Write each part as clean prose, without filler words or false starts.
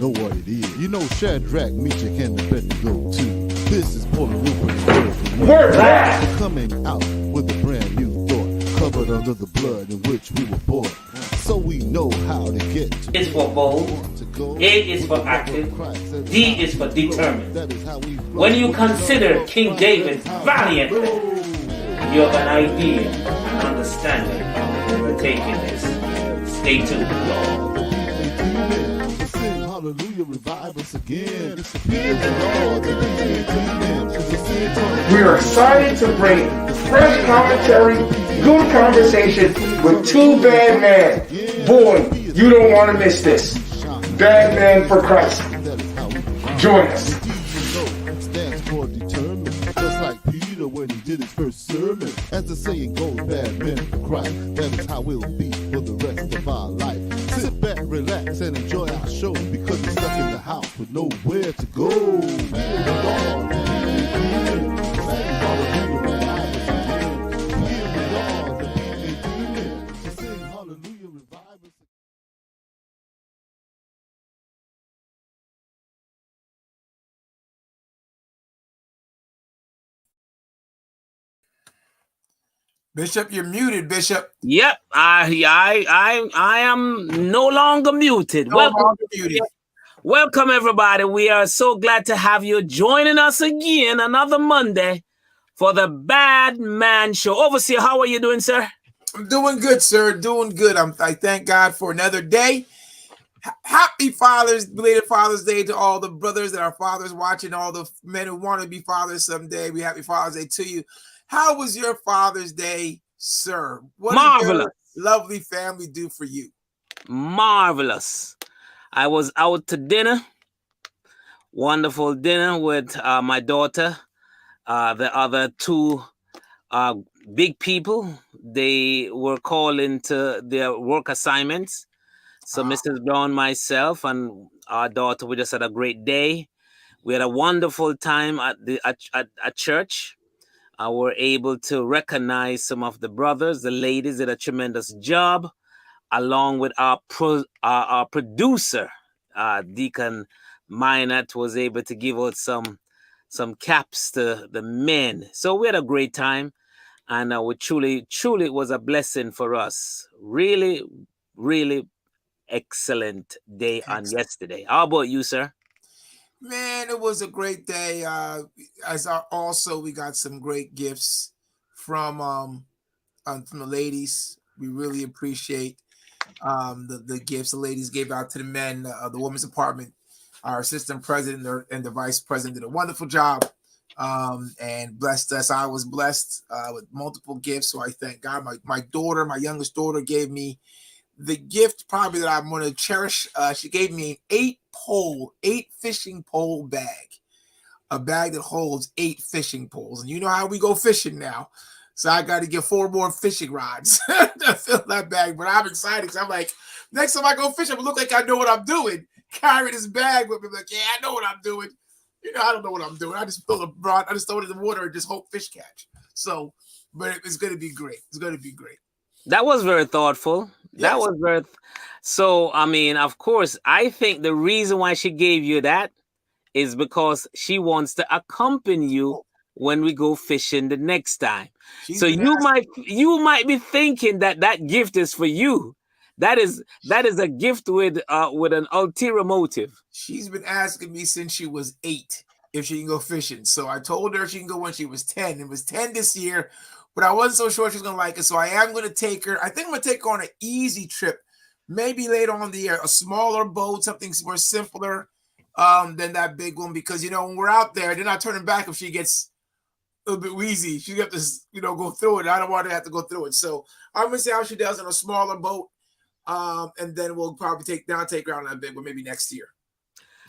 know what it is. You know Shadrach, Meshach, and Abednego too. This is Portland Rupert. We're back! Coming out with a brand new thought, covered under the blood in which we were born. So we know how to get to. It's for bold. A is for active. D is for determined. When you consider King David valiantly, you have an idea and understanding of taking this. Stay tuned. Hallelujah, revive us again. We are excited to bring fresh commentary, good conversation with two bad men. Boy, you don't want to miss this. Bad Man for Christ. Join us. Stands for determined, just like Peter when he did his first sermon. As the saying goes, bad men for Christ. That is how we'll be for the rest of our life. Sit back, relax, and enjoy our show because we're stuck in the house with nowhere to go. Bishop, you're muted, Bishop. Yep, I am no longer muted. Welcome, everybody. We are so glad to have you joining us again another Monday for the Badman Show. Overseer, how are you doing, sir? I'm doing good, sir. Doing good. I thank God for another day. Happy belated Father's Day to all the brothers that are fathers watching, all the men who want to be fathers someday. We happy Father's Day to you. How was your Father's Day, sir? What Marvelous. Did your lovely family do for you? Marvelous. I was out to dinner. Wonderful dinner with my daughter. The other two big people, they were called into their work assignments. So Mrs. Brown, myself, and our daughter, we just had a great day. We had a wonderful time at church. We're able to recognize some of the brothers. The ladies did a tremendous job, along with our producer, Deacon Minot, was able to give out some caps to the men. So we had a great time, and we truly it was a blessing for us. Really, really excellent day on yesterday. How about you, sir? Man, it was a great day. We got some great gifts from the ladies. We really appreciate the gifts the ladies gave out to the men. The women's department, our assistant president and the vice president did a wonderful job and blessed us. I was blessed with multiple gifts, so I thank God. My daughter, my youngest daughter, gave me the gift probably that I'm going to cherish. She gave me an 8 fishing pole bag, a bag that holds 8 fishing poles. And you know how we go fishing now. So I got to get 4 more fishing rods to fill that bag. But I'm excited because I'm like, next time I go fishing, I'm going to look like I know what I'm doing. Carry this bag with me. Like, yeah, I know what I'm doing. You know, I don't know what I'm doing. I just fill a rod. I just throw it in the water and just hope fish catch. So, but it's going to be great. It's going to be great. That was very thoughtful. Yes. That was very so. I mean, of course, I think the reason why she gave you that is because she wants to accompany you when we go fishing the next time. So you might be thinking that gift is for you. That is a gift with an ulterior motive. She's been asking me since she was 8 if she can go fishing. So I told her she can go when she was 10. It was 10 this year. But I wasn't so sure she was going to like it. So I am going to take her. I think I'm going to take her on an easy trip. Maybe later on in the year, a smaller boat, something more simpler than that big one. Because, you know, when we're out there, they're not turning back if she gets a little bit wheezy. She's got to, go through it. I don't want her to have to go through it. So I'm going to see how she does on a smaller boat. And then we'll probably take her on that big one maybe next year.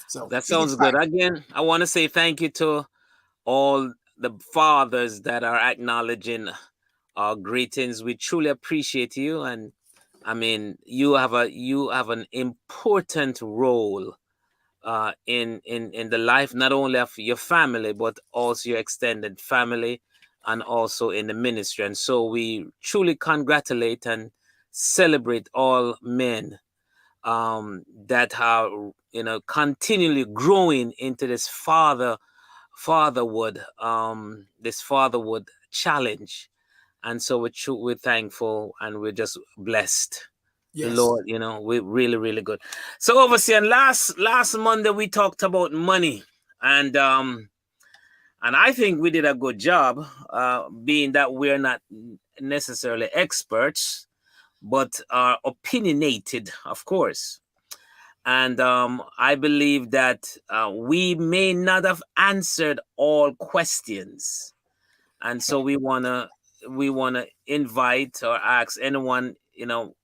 So that sounds good. Again, I want to say thank you to all the fathers that are acknowledging our greetings. We truly appreciate you, and I mean, you have an important role in the life not only of your family but also your extended family and also in the ministry. And so we truly congratulate and celebrate all men that are continually growing into this fatherhood challenge. And so we're thankful and we're just blessed. The Yes. Lord, we're really, really good. So overseer, last Monday we talked about money, and I think we did a good job, being that we're not necessarily experts, but are opinionated, of course. And I believe that we may not have answered all questions, and so we wanna invite or ask anyone,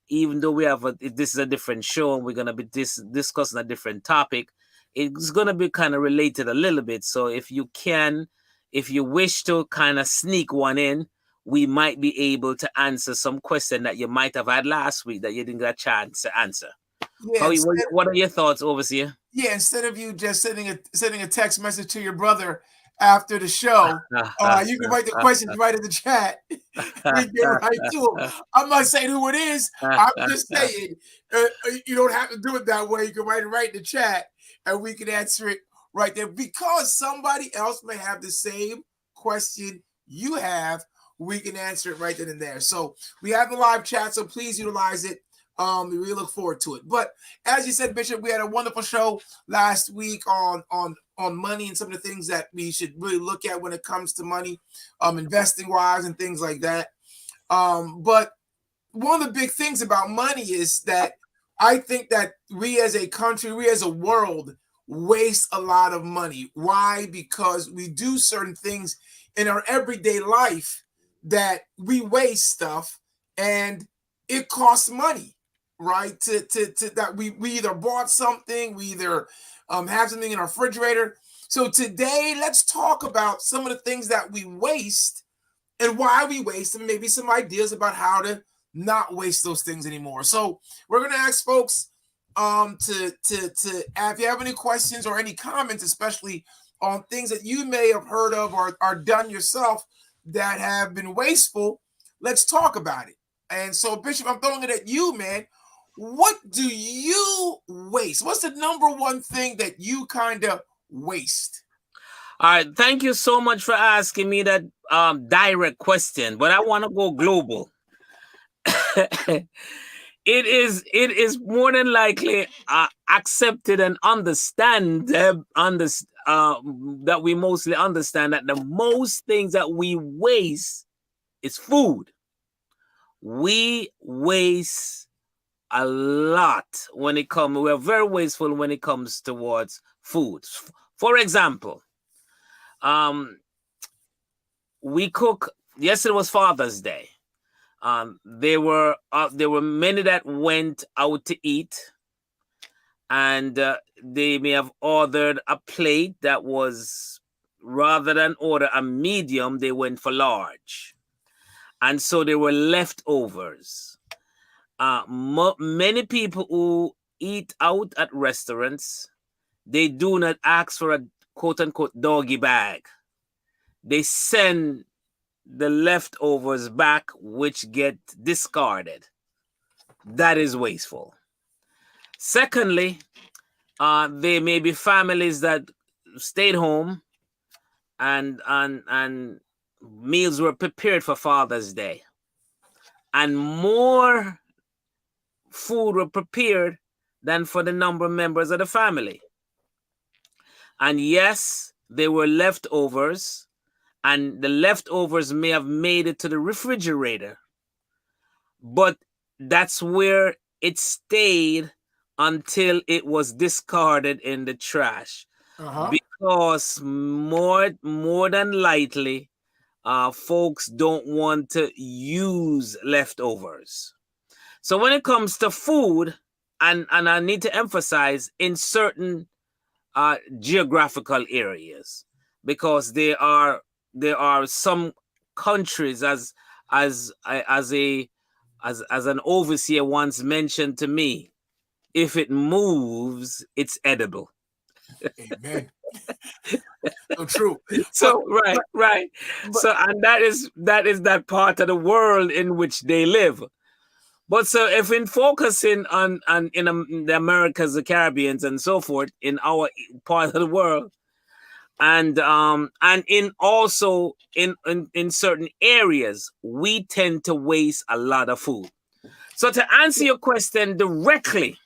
even though this is a different show and we're gonna be discussing a different topic, it's gonna be kind of related a little bit. So if you wish to kind of sneak one in, we might be able to answer some question that you might have had last week that you didn't get a chance to answer. Yeah, What are your thoughts, overseer? Yeah, instead of you just sending a text message to your brother after the show, you can write the questions right in the chat. We get right to them. I'm not saying who it is. I'm just saying you don't have to do it that way. You can write it right in the chat, and we can answer it right there. Because somebody else may have the same question you have, we can answer it right then and there. So we have the live chat, so please utilize it. We really look forward to it. But as you said, Bishop, we had a wonderful show last week on money and some of the things that we should really look at when it comes to money, investing wise and things like that. But one of the big things about money is that I think that we as a country, we as a world, waste a lot of money. Why? Because we do certain things in our everyday life that we waste stuff, and it costs money. Right, to that we either bought something, we either have something in our refrigerator. So today, let's talk about some of the things that we waste and why we waste, and maybe some ideas about how to not waste those things anymore. So we're going to ask folks to if you have any questions or any comments, especially on things that you may have heard of or are done yourself that have been wasteful. Let's talk about it. And so, Bishop, I'm throwing it at you, man. What do you waste? What's the number one thing that you kind of waste? All right. Thank you so much for asking me that direct question, but I want to go global. It is more than likely accepted and that we mostly understand that the most things that we waste is food. We waste a lot we're very wasteful when it comes towards food. For example, we cook. Yesterday was Father's Day. There were many that went out to eat, and they may have ordered a plate that was, rather than order a medium, they went for large, and so there were leftovers. Many people who eat out at restaurants, they do not ask for a quote-unquote doggy bag. They send the leftovers back, which get discarded. That is wasteful. Secondly, there may be families that stayed home and meals were prepared for Father's Day, and more food were prepared than for the number of members of the family. And yes, there were leftovers, and the leftovers may have made it to the refrigerator, but that's where it stayed until it was discarded in the trash. Because more than likely, folks don't want to use leftovers. So when it comes to food, and I need to emphasize, in certain geographical areas, because there are some countries, as an overseer once mentioned to me, if it moves, it's edible. Amen. So true. So right. So, and that is that part of the world in which they live. But so if in focusing on the Americas, the Caribbeans, and so forth in our part of the world, and in also in certain areas, we tend to waste a lot of food. So to answer your question directly,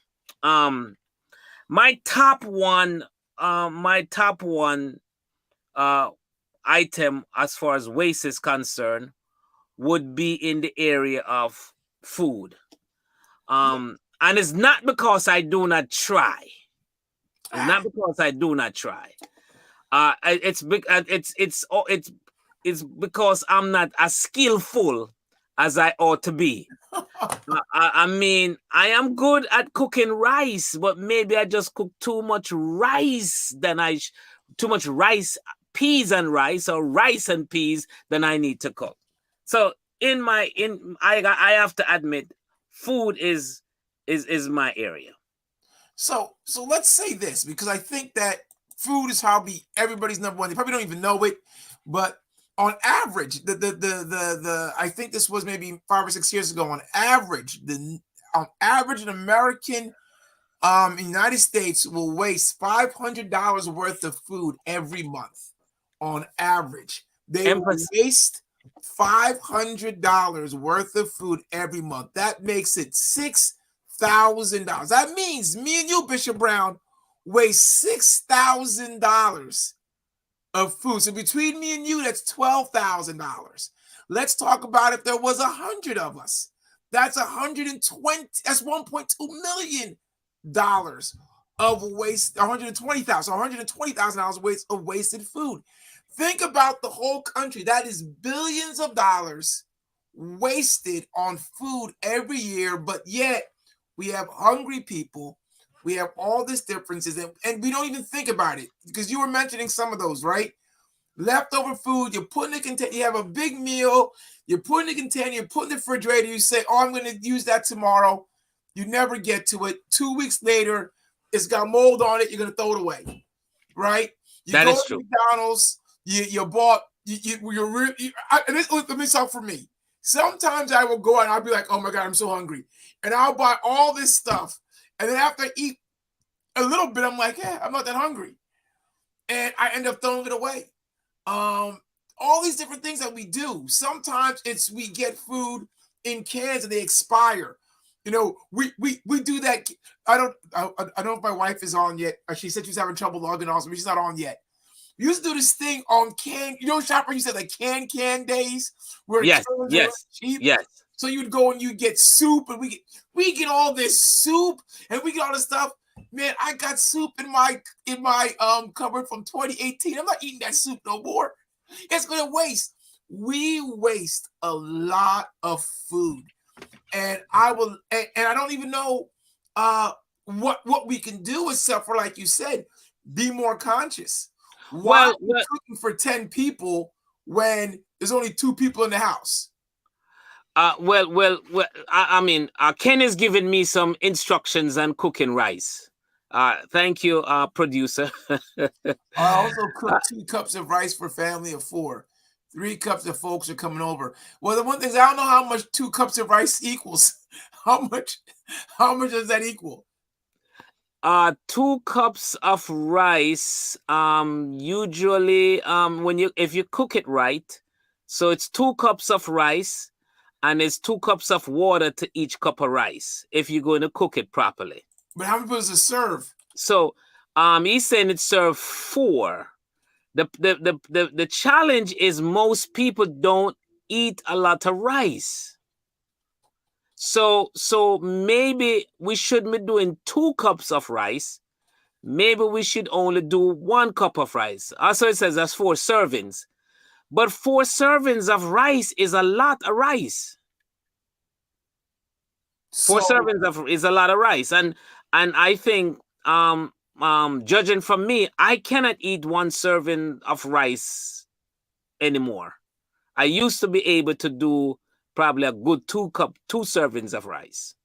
my top one item as far as waste is concerned would be in the area of food. And it's not because I do not try. It's not because I do not try. It's because I'm not as skillful as I ought to be. I mean, I am good at cooking rice, but maybe I just cook too much rice too much rice, peas and rice, or rice and peas than I need to cook. So I have to admit, food is my area. So let's say this, because I think that food is probably everybody's number one. They probably don't even know it, but on average, I think this was maybe 5 or 6 years ago. On average, an American in the United States will waste $500 worth of food every month. On average, they will waste $500 worth of food every month. That makes it $6,000. That means me and you, Bishop Brown, waste $6,000 of food. So between me and you, that's $12,000. Let's talk about if there was 100 of us. That's 120. That's $1.2 million of waste. 120,000. So $120,000 of wasted food. Think about the whole country. That is billions of dollars wasted on food every year, but yet we have hungry people. We have all these differences, and we don't even think about it, because you were mentioning some of those, right? Leftover food, you put in the container, you have a big meal, you put in the container, you put in the refrigerator, you say, oh, I'm going to use that tomorrow. You never get to it. 2 weeks later, it's got mold on it, you're going to throw it away, right? That is true. McDonald's, you bought, let me talk for me. Sometimes I will go out and I'll be like, oh my God, I'm so hungry. And I'll buy all this stuff. And then after I eat a little bit, I'm like, I'm not that hungry. And I end up throwing it away. All these different things that we do. Sometimes we get food in cans and they expire. You know, we do that. I don't know if my wife is on yet. She said she's having trouble logging on, so she's not on yet. We used to do this thing on Shopper, you said like can days where yes, cheap. Yes. So you'd go and you get soup, and we get all this soup, and we get all this stuff. Man, I got soup in my cupboard from 2018. I'm not eating that soup no more. It's gonna waste. We waste a lot of food, and I don't even know what we can do except for, like you said, be more conscious. Why are we cooking for 10 people when there's only 2 people in the house? I mean, Ken is giving me some instructions on cooking rice. Thank you, producer. I also cook 2 cups of rice for a family of 4. 3 cups of folks are coming over. Well, the one thing is, I don't know how much 2 cups of rice equals. How much does that equal? 2 cups of rice. Usually, if you cook it right, so it's 2 cups of rice, and it's 2 cups of water to each cup of rice if you're going to cook it properly. But how many people does it serve? So, he's saying it serves 4. The challenge is most people don't eat a lot of rice. So maybe we shouldn't be doing 2 cups of rice. Maybe we should only do 1 cup of rice. Also, it says that's 4 servings. But 4 servings of rice is a lot of rice. 4 servings is a lot of rice. And I think, judging from me, I cannot eat 1 serving of rice anymore. I used to be able to do probably a good 2 servings of rice.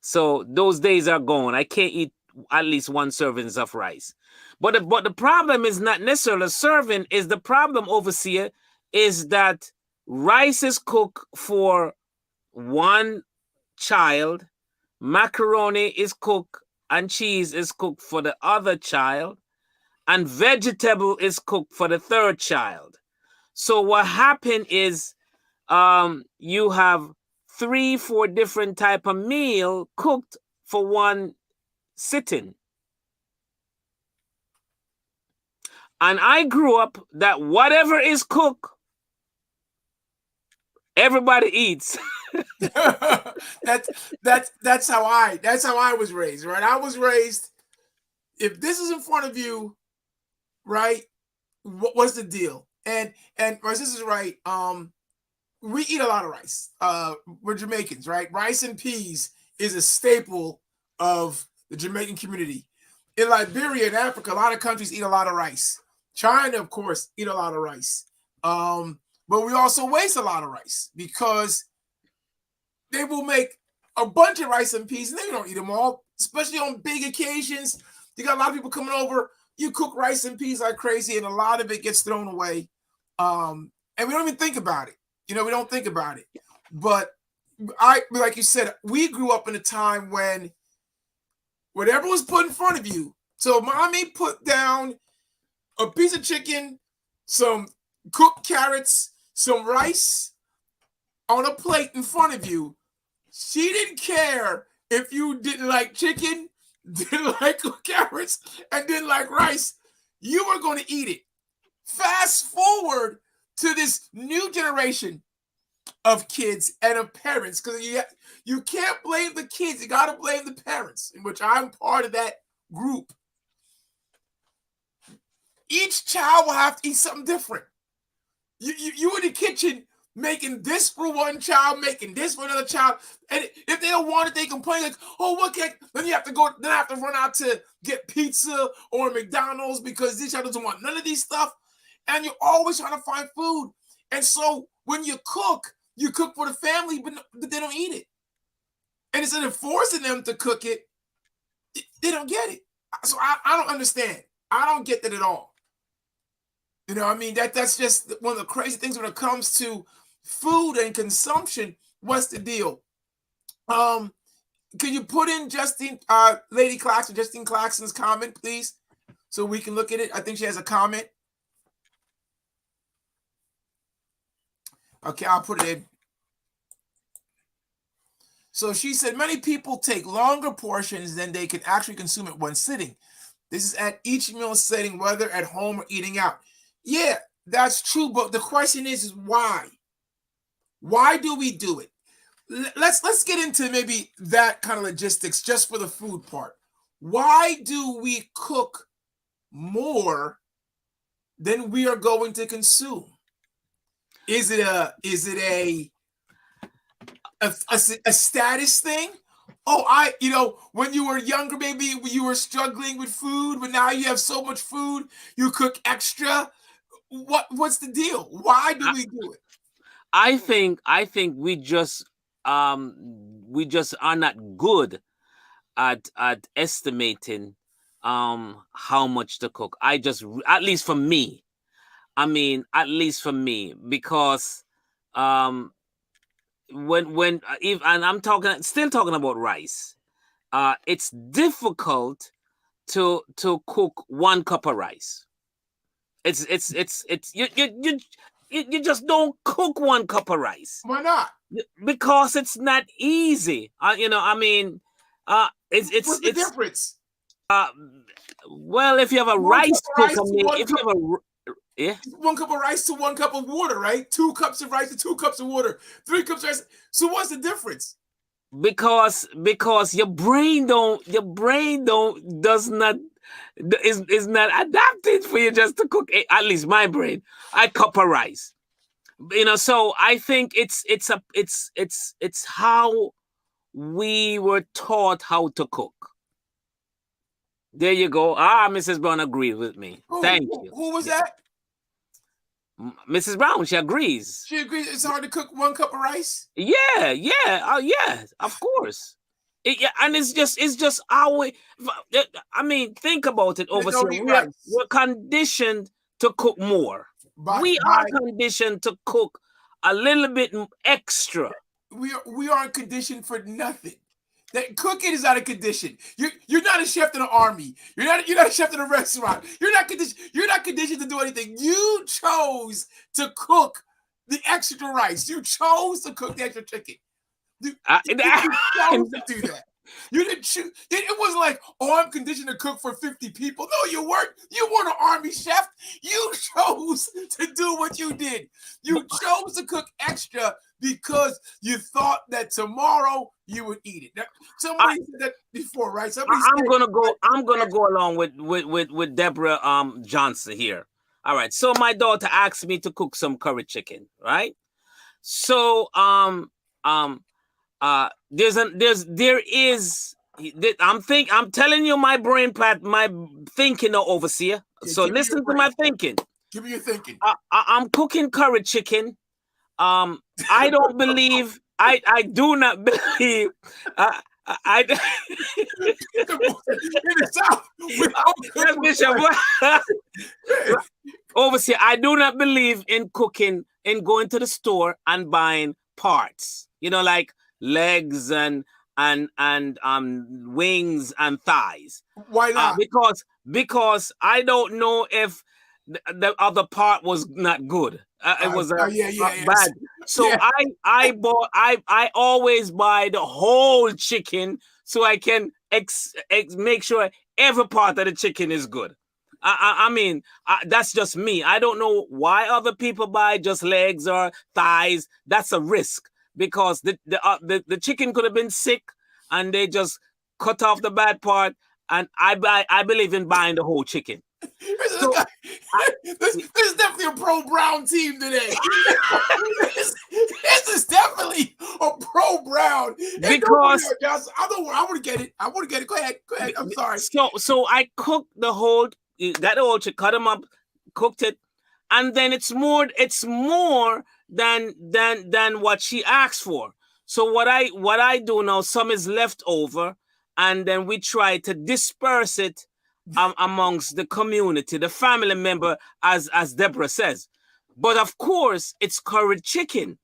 So those days are gone. I can't eat at least 1 servings of rice. But the problem is not necessarily serving. Is the problem, overseer, is that rice is cooked for 1 child, macaroni is cooked and cheese is cooked for the other child, and vegetable is cooked for the third child. So what happened is you have 3-4 different type of meal cooked for one sitting. And I grew up that whatever is cooked, everybody eats. That's how I was raised, right? I was raised, if this is in front of you, right, what's the deal? And my sister's right. We eat a lot of rice. We're Jamaicans, right? Rice and peas is a staple of the Jamaican community. In Liberia and Africa, a lot of countries eat a lot of rice. China, of course, eat a lot of rice. But we also waste a lot of rice because they will make a bunch of rice and peas and they don't eat them all, especially on big occasions. You got a lot of people coming over. You cook rice and peas like crazy, and a lot of it gets thrown away. And we don't even think about it. We don't think about it. But like you said, we grew up in a time when whatever was put in front of you. So mommy put down a piece of chicken, some cooked carrots, some rice on a plate in front of you. She didn't care if you didn't like chicken, didn't like cooked carrots, and didn't like rice. You were going to eat it. Fast forward to this new generation of kids and of parents, because you can't blame the kids. You got to blame the parents, in which I'm part of that group. Each child will have to eat something different. You in the kitchen making this for one child, making this for another child, and if they don't want it, they complain like, "Oh, what can?" Then you have to go. Then I have to run out to get pizza or McDonald's because this child doesn't want none of these stuff, and you're always trying to find food. And so when you cook for the family, but they don't eat it. And instead of forcing them to cook it, they don't get it. So I don't understand. I don't get that at all. I mean, that's just one of the crazy things when it comes to food and consumption. What's the deal? Can you put in Lady Claxton, Justine Claxton's comment, please, so we can look at it? I think she has a comment. Okay, I'll put it in. So she said, many people take longer portions than they can actually consume at one sitting. This is at each meal setting, whether at home or eating out. Yeah, that's true. But the question is why? Why do we do it? Let's get into maybe that kind of logistics just for the food part. Why do we cook more than we are going to consume? Is it a status thing? Oh, when you were younger, maybe you were struggling with food, but now you have so much food, you cook extra. What's the deal? Why do we do it? I think we just are not good at estimating how much to cook. At least for me, because when and I'm still talking about rice, it's difficult to cook 1 cup of rice. It's you just don't cook 1 cup of rice. Why not? Because it's not easy. It's What's the difference? Well, if you have a rice cooker, if you have a 1 cup of rice to 1 cup of water, right? 2 cups of rice to 2 cups of water, 3 cups of rice. So what's the difference? Because your brain is not adapted for you just to cook. At least my brain, a cup of rice. So I think it's how we were taught how to cook. There you go. Mrs. Brown agreed with me. Thank you. Who was that? Mrs. Brown, she agrees. She agrees it's hard to cook 1 cup of rice? Yeah. Yeah, of course. And it's just our way. I mean, think about it over here. We're conditioned to cook more. We are conditioned to cook a little bit extra. we aren't conditioned for nothing. That cooking is out of condition. You're not a chef in the army. You're not a chef in a restaurant. You're not conditioned to do anything. You chose to cook the extra rice. You chose to cook the extra chicken. You chose to do that. You didn't choose. It wasn't like, oh, I'm conditioned to cook for 50 people. No, you weren't. You weren't an army chef. You chose to do what you did. You chose to cook extra because you thought that tomorrow you would eat it. Now, somebody said that before, right? I'm gonna go along with Deborah Johnson here. All right. So my daughter asked me to cook some curry chicken, right? So there is I'm telling you my brain pat my thinking, overseer. So listen to my thinking. Give me your thinking. I'm cooking curry chicken. I don't believe. I do not believe. Overseer, I do not believe in cooking, in going to the store and buying parts. You know, like legs and wings and thighs. Why not? Because I don't know if the other part was not good. It was bad. So yeah. I always buy the whole chicken so I can make sure every part of the chicken is good. I mean, that's just me. I don't know why other people buy just legs or thighs. That's a risk because the chicken could have been sick and they just cut off the bad part. And I believe in buying the whole chicken. This is definitely a pro-Brown team today. this is definitely a pro-Brown. Because I want to get it. Go ahead. I'm sorry. So I cooked got the whole chicken, cut them up, cooked it, and then it's more than what she asked for. So what I do now, some is left over, and then we try to disperse it amongst the community, the family member, as Deborah says. But of course, it's curried chicken.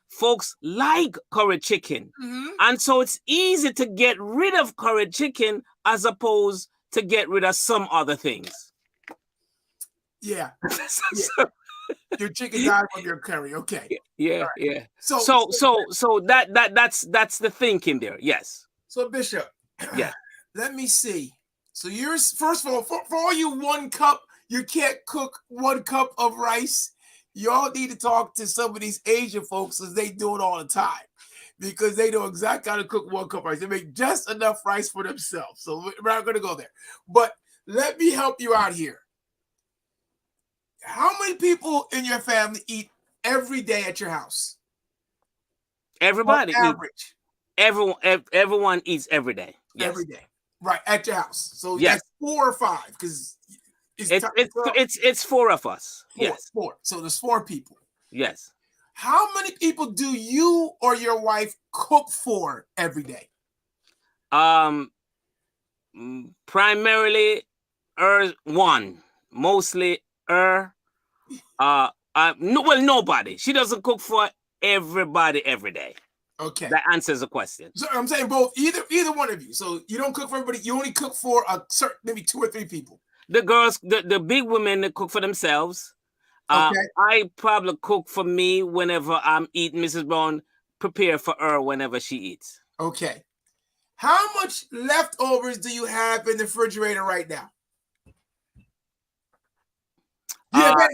Folks like curried chicken. Mm-hmm. And so it's easy to get rid of curried chicken as opposed to get rid of some other things. Yeah. Your chicken died from your curry. Okay. Yeah, right. Yeah. So that's the thinking there. Yes. So Bishop, yeah. Let me see. So you're, first of all, for all you 1 cup, you can't cook 1 cup of rice. Y'all need to talk to some of these Asian folks because they do it all the time because they know exactly how to cook 1 cup of rice. They make just enough rice for themselves. So we're not going to go there. But let me help you out here. How many people in your family eat every day at your house? Everybody. On average. Everyone eats every day. Yes. Every day. Right, at your house. So yes. That's 4 or 5 because it's 4 of us. 4, yes. 4. So there's 4 people. Yes. How many people do you or your wife cook for every day? Primarily 1. Mostly nobody. She doesn't cook for everybody every day. Okay. That answers the question. So I'm saying both, either one of you. So you don't cook for everybody. You only cook for a certain, maybe 2 or 3 people. The girls, the big women, they cook for themselves. Okay. I probably cook for me whenever I'm eating. Mrs. Brown prepare for her whenever she eats. Okay. How much leftovers do you have in the refrigerator right now?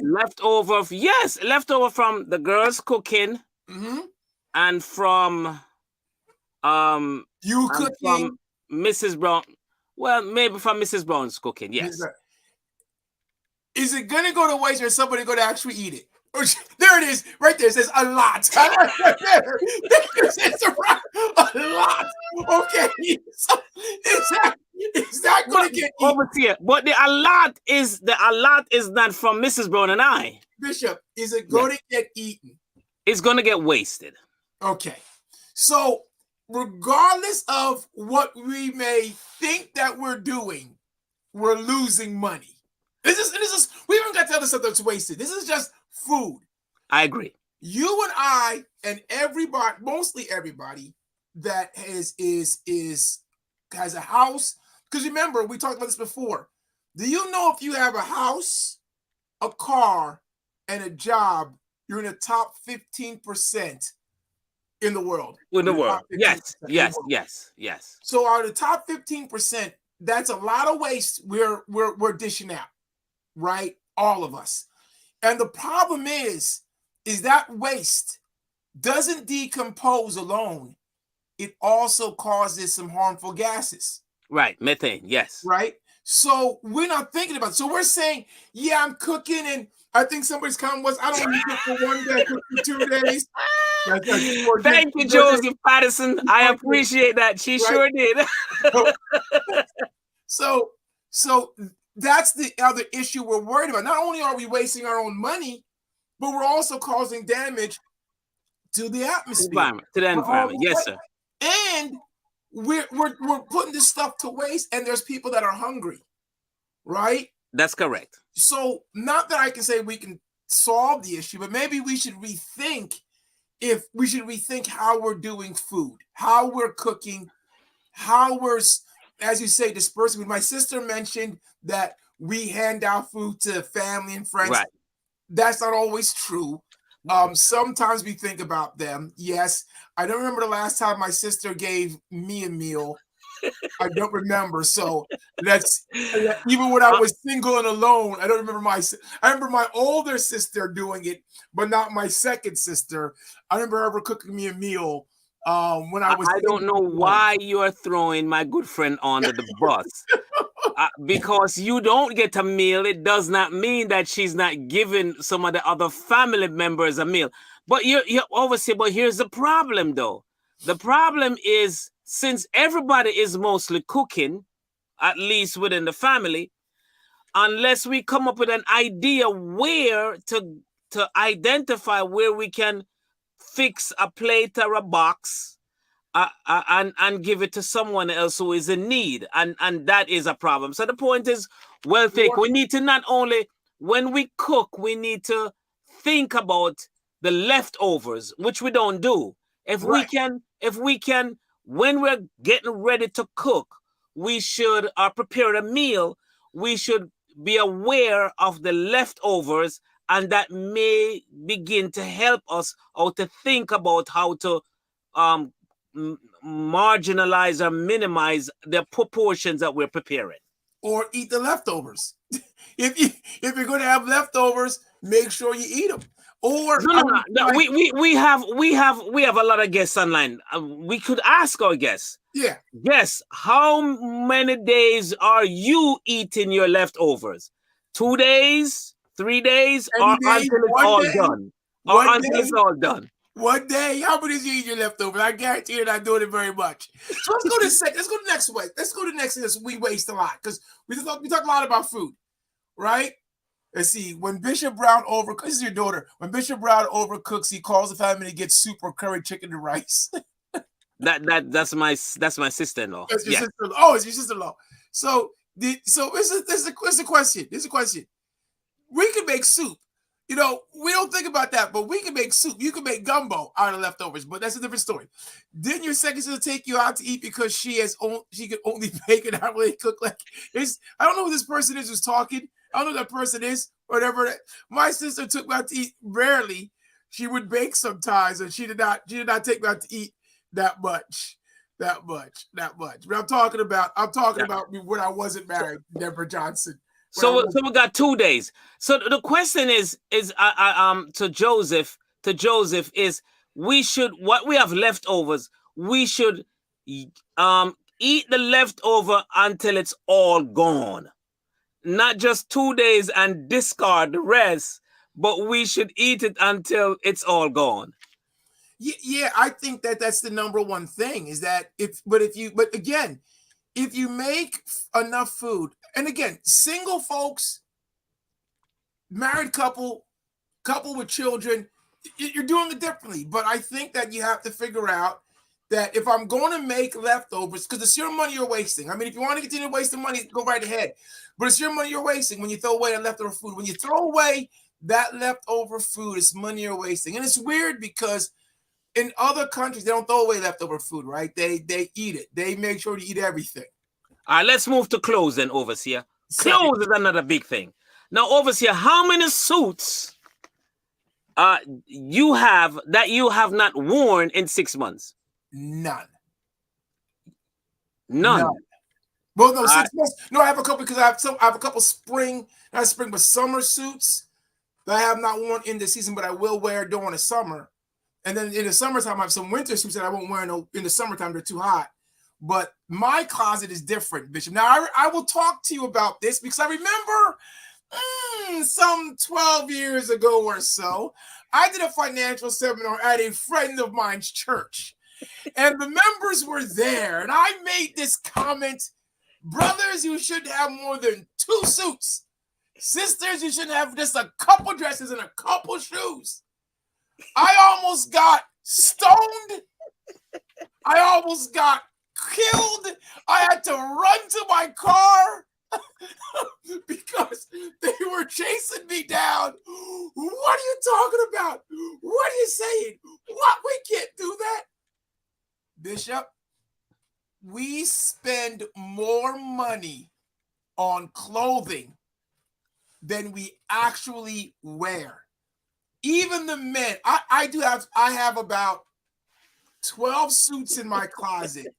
Leftover from the girls cooking. Mm-hmm. And from you cooking, from Mrs. Brown. Well, maybe from Mrs. Brown's cooking. Yes. Is it gonna go to waste, or is somebody gonna actually eat it? There it is, right there. It says a lot. Right there. It's a lot. Okay. So is that going to get eaten? Over here? But the a lot is not from Mrs. Brown and I. Bishop, is it going to get eaten? It's going to get wasted. Okay. So regardless of what we may think that we're doing, we're losing money. This is we haven't got the other stuff that's wasted. This is just food. I agree. You and I and everybody, mostly everybody that has a house. Because remember, we talked about this before. Do you know if you have a house, a car, and a job, you're in the top 15% in the world? In the world. Yes, yes, yes, yes. So out of the top 15%, that's a lot of waste we're dishing out, right? All of us. And the problem is that waste doesn't decompose alone. It also causes some harmful gases. Right, methane, yes. Right? So we're not thinking about it. So we're saying, yeah, I'm cooking, and I think somebody's comment was, I don't want to cook for 1 day, cook for 2 days. Thank you, Josie Patterson. I appreciate that. She sure did. So that's the other issue we're worried about. Not only are we wasting our own money, but we're also causing damage to the atmosphere. To the environment, yes, sir. And we're putting this stuff to waste, and there's people that are hungry, right? That's correct. So not that I can say we can solve the issue, but maybe we should rethink how we're doing food, how we're cooking, how we're, as you say, dispersing. My sister mentioned that we hand out food to family and friends. Right. That's not always true. Sometimes we think about them. Yes. I don't remember the last time my sister gave me a meal. I don't remember. So that's even when I was single and alone. I don't remember I remember my older sister doing it, but not my second sister. I remember her cooking me a meal when I was. I don't know why you are throwing my good friend under the bus. Because you don't get a meal, it does not mean that she's not giving some of the other family members a meal. But you're obviously, but here's the problem though. The problem is, since everybody is mostly cooking, at least within the family, unless we come up with an idea where to identify where we can fix a plate or a box and give it to someone else who is in need, and that is a problem. So the point is, we need to not only, when we cook, we need to think about the leftovers, which we don't do. If we can, when we're getting ready to cook, we should prepare a meal. We should be aware of the leftovers, and that may begin to help us out to think about how to marginalize or minimize the proportions that we're preparing, or eat the leftovers. if you're going to have leftovers, make sure you eat them. Or no. We have a lot of guests online. We could ask our guests. Yeah. Yes. How many days are you eating your leftovers? 2 days, 3 days, or until it's all done? Or until it's all done. 1 day, how many days you eat your leftovers? I guarantee you're not doing it very much. So let's go to the next way. Let's go to the next thing that we waste a lot, because we talk a lot about food, right? Let's see. When Bishop Brown overcooks, this is your daughter. When Bishop Brown overcooks, he calls the family to get soup or curry chicken and rice. That's my sister-in-law. That's your sister-in-law. Oh, it's your sister-in-law. So this is a question. This is a question. We can make soup. You know, we don't think about that, but we can make soup. You can make gumbo out of leftovers, but that's a different story. Didn't your second sister take you out to eat because she could only bake and not really cook? Like, I don't know who this person is who's talking. I don't know who that person is, whatever. My sister took me out to eat rarely. She would bake sometimes, and she did not take me out to eat that much. But I'm talking about when I wasn't married, Deborah Johnson. So we got 2 days. So the question is to Joseph is, what we have leftovers, we should eat the leftover until it's all gone. Not just 2 days and discard the rest, but we should eat it until it's all gone. Yeah, I think that's the number one thing, is that if you make enough food, and again, single folks, married couple with children, you're doing it differently. But I think that you have to figure out that if I'm going to make leftovers, because it's your money you're wasting. I mean, if you want to continue wasting money, go right ahead. But it's your money you're wasting when you throw away the leftover food. When you throw away that leftover food is money you're wasting. And it's weird because in other countries, they don't throw away leftover food, right? They eat it. They make sure to eat everything. All right, let's move to clothes then, Overseer. So- Clothes is another big thing. Now, Overseer, how many suits you have that you have not worn in 6 months? None. None. Well, no, 6 months. No, I have a couple because I have a couple spring, not spring, but summer suits that I have not worn in the season, but I will wear during the summer. And then in the summertime, I have some winter suits that I won't wear in the summertime. They're too hot. But my closet is different, Bishop. Now, I will talk to you about this because I remember some 12 years ago or so, I did a financial seminar at a friend of mine's church. And the members were there. And I made this comment, brothers, you should have more than 2 suits. Sisters, you should have just a couple dresses and a couple shoes. I almost got stoned. I almost got killed. I had to run to my car because they were chasing me down. What are you talking about? What are you saying? What? We can't do that. Bishop, we spend more money on clothing than we actually wear. Even the men, I have about 12 suits in my closet,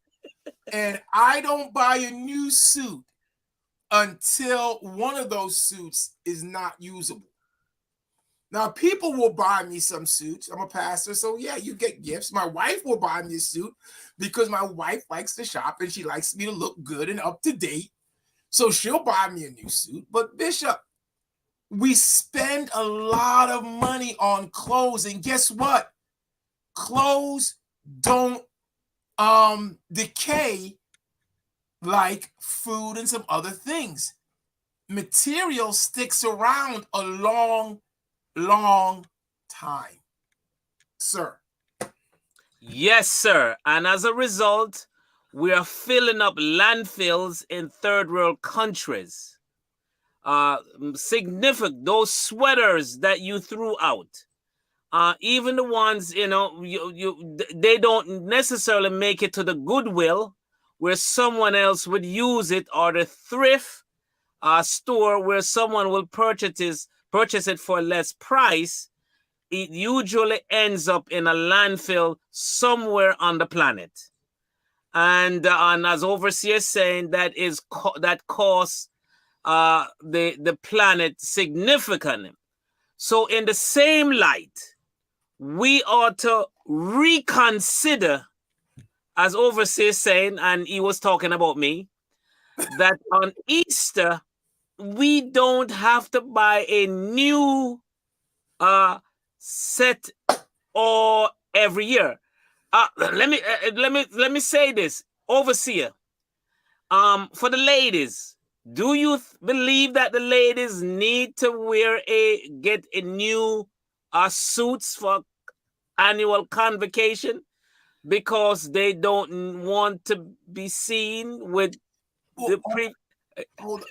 and I don't buy a new suit until one of those suits is not usable. Now, people will buy me some suits. I'm a pastor, so yeah, you get gifts. My wife will buy me a suit because my wife likes to shop and she likes me to look good and up to date. So she'll buy me a new suit. But Bishop, we spend a lot of money on clothes, and guess what? Clothes don't decay like food and some other things. Material sticks around a long time, sir. Yes, sir. And as a result, we are filling up landfills in third world countries. Significant, those sweaters that you threw out, even the ones, they don't necessarily make it to the Goodwill where someone else would use it, or the thrift store where someone will purchase it for less price. It usually ends up in a landfill somewhere on the planet. And as Overseer is saying, that costs the planet significantly. So in the same light, we ought to reconsider, as Overseer is saying, and he was talking about me, that on Easter, we don't have to buy a new set or every year. Let me say this, Overseer. For the ladies, do you believe that the ladies need to get a new suits for annual convocation because they don't want to be seen with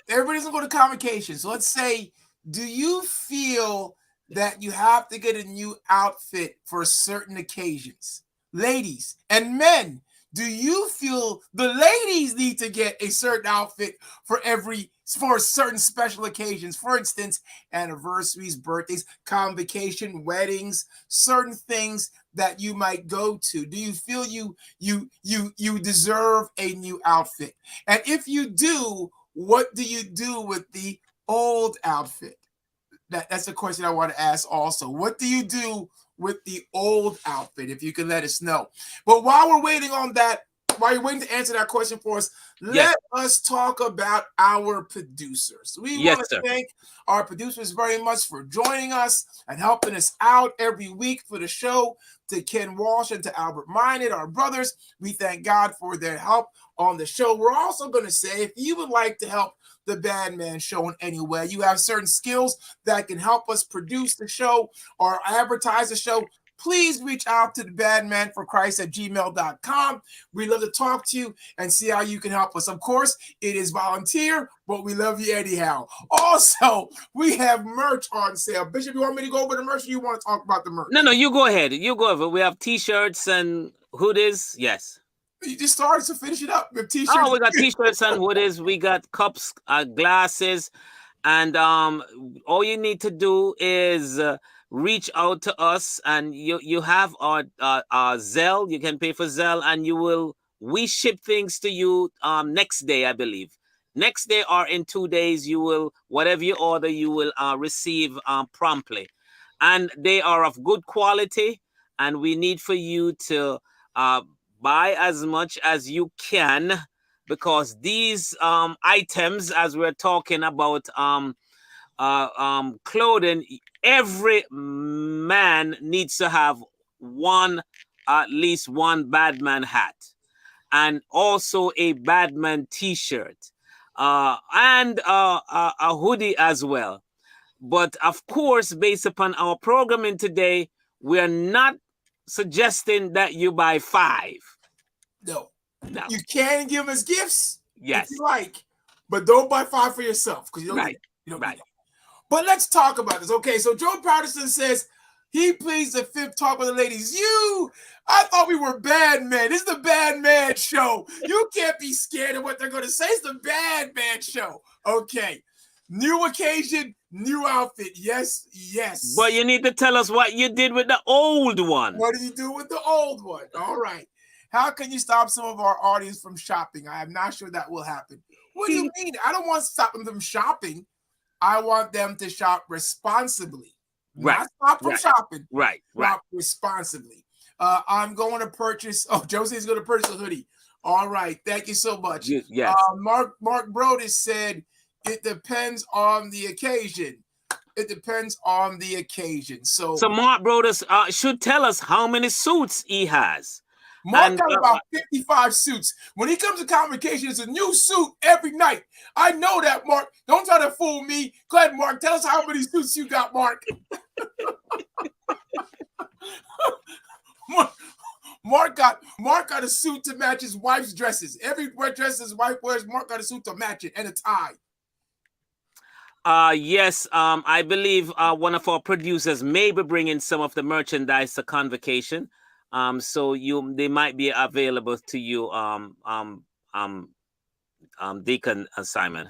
Everybody doesn't go to convocation. So let's say, do you feel that you have to get a new outfit for certain occasions? Ladies and men, do you feel the ladies need to get a certain outfit for certain special occasions? For instance, anniversaries, birthdays, convocation, weddings, certain things that you might go to. Do you feel you deserve a new outfit? And if you do, what do you do with the old outfit? That's a question I want to ask also. What do you do with the old outfit? If you can let us know. But while we're waiting on that, while you're waiting to answer that question for us, let us talk about our producers. We want to thank our producers very much for joining us and helping us out every week for the show. To Ken Walsh and to Albert Minot, our brothers, we thank God for their help on the show. We're also going to say, if you would like to help the Badman Show in any way, you have certain skills that can help us produce the show or advertise the show, please reach out to the badmanforchrist@gmail.com. We'd love to talk to you and see how you can help us. Of course, it is volunteer, but we love you anyhow. Also, we have merch on sale. Bishop, you want me to go over the merch, or you want to talk about the merch? No, you go ahead. You go over. We have t-shirts and hoodies. Yes. You just started to finish it up with t-shirts. Oh, we got t-shirts and hoodies. We got cups, glasses, and all you need to do is reach out to us, and you have our Zelle. You can pay for Zelle, and we ship things to you next day, I believe. Next day or in 2 days, you will, whatever you order, you will receive promptly, and they are of good quality. And we need for you to buy as much as you can, because these items, as we're talking about clothing, every man needs to have at least one Badman hat, and also a Badman t-shirt, and a hoodie as well. But of course, based upon our programming today, we're not suggesting that you buy 5. No. You can give us gifts, yes, if you like, but don't buy 5 for yourself, because you don't. Right. You don't Right. need that. But let's talk about this. Okay, so Joe Patterson says he pleads the 5th talk with the ladies. I thought we were bad men. This is the Badman Show. You can't be scared of what they're going to say. It's the Badman Show. Okay. New occasion, new outfit. Yes, yes. But you need to tell us what you did with the old one. What did you do with the old one? All right. How can you stop some of our audience from shopping? I am not sure that will happen. What do you mean? I don't want to stop them from shopping. I want them to shop responsibly. Right. Not stop from shopping. Right. Shop responsibly. I'm going to purchase. Oh, Josie's going to purchase a hoodie. All right. Thank you so much. Yes. Mark Brodus said it depends on the occasion. It depends on the occasion. So Mark Brodus should tell us how many suits he has. Mark got about 55 suits. When he comes to convocation, it's a new suit every night. I know that, Mark. Don't try to fool me. Go ahead, Mark. Tell us how many suits you got, Mark. Mark got a suit to match his wife's dresses. Every dress his wife wears, Mark got a suit to match it, and a tie. Yes, I believe one of our producers may be bringing some of the merchandise to convocation. So they might be available to you, Deacon Simon.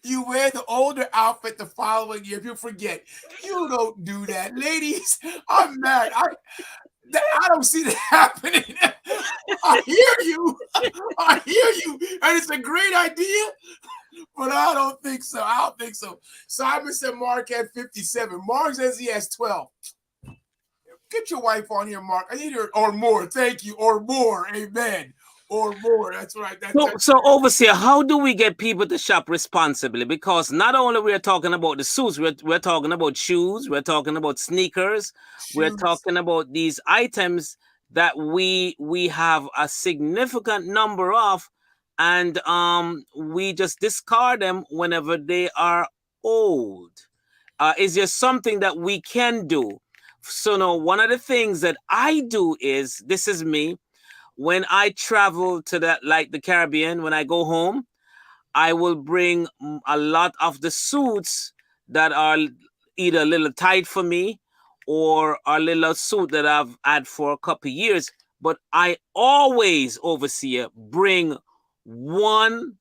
You wear the older outfit the following year. If you forget, you don't do that, ladies. I'm mad. I don't see that happening. I hear you, and it's a great idea, but I don't think so. Simon said Mark had 57. Mark says he has 12. Get your wife on here, Mark. I need her, or more. Thank you, or more. Amen. Or more. That's right. So overseer, how do we get people to shop responsibly? Because not only we're talking about the suits, we're talking about shoes, we're talking about sneakers, we're talking about these items that we have a significant number of, and we just discard them whenever they are old. Is there something that we can do? So now, one of the things that I do is, this is me, when I travel to the Caribbean, when I go home, I will bring a lot of the suits that are either a little tight for me or a little suit that I've had for a couple of years. But I always, overseer, bring one